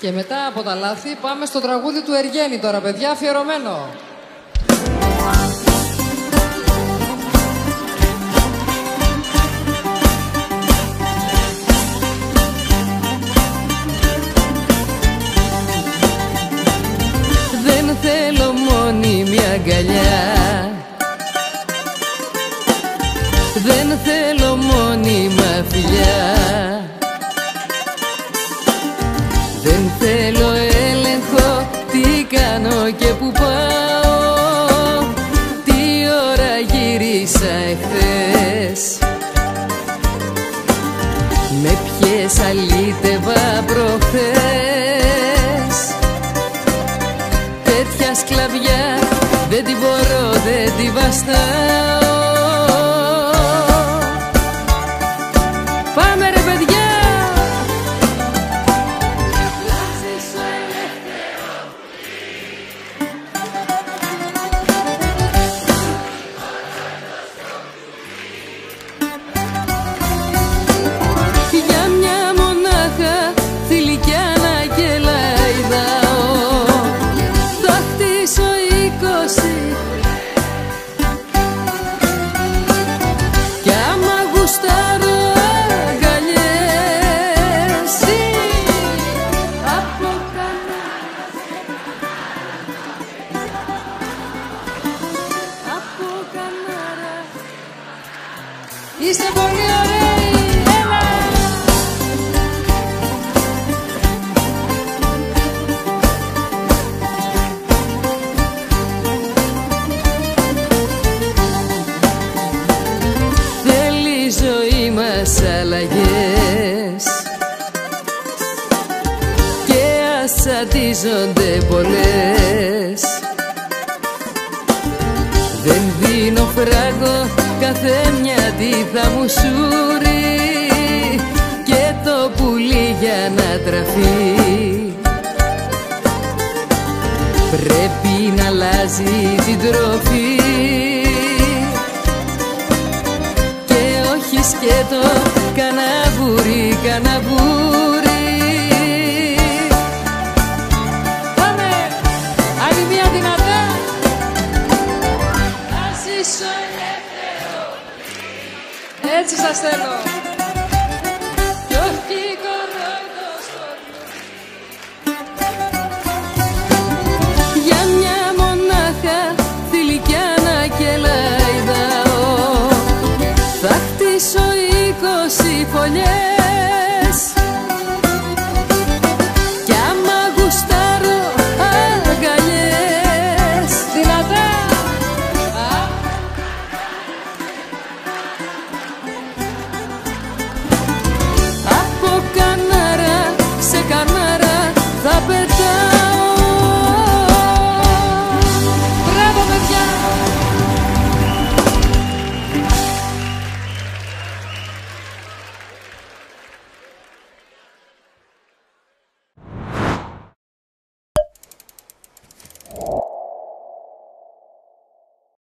Και μετά από τα λάθη πάμε στο τραγούδι του Εργένη τώρα, παιδιά, αφιερωμένο. Δεν θέλω μόνιμη αγκαλιά, δεν θέλω μόνιμα φιλιά, δεν θέλω έλεγχο τι κάνω και που πάω, τι ώρα γύρισα εχθές, με ποιες αλήτευα προχθές. Τέτοια σκλαβιά δεν την μπορώ, δεν την βαστάω. Πάμε ρε παιδιά! Για μια μονάχα θηλυκιά να γελαϊδάω, θα χτίσω 20 κι άμα γουστάρω αγκαλιές από Κανάρα. Είστε πολύ ωραίοι! Έλα! Θέλει η ζωή μας αλλαγές και ασατίζονται πολλές. Δεν δίνω φράγκο, καθέμια τι θα μου σούρει και το πουλί για να τραφεί πρέπει να αλλάζει την τροφή και όχι σκέτο καναβούρι, καναβούρι.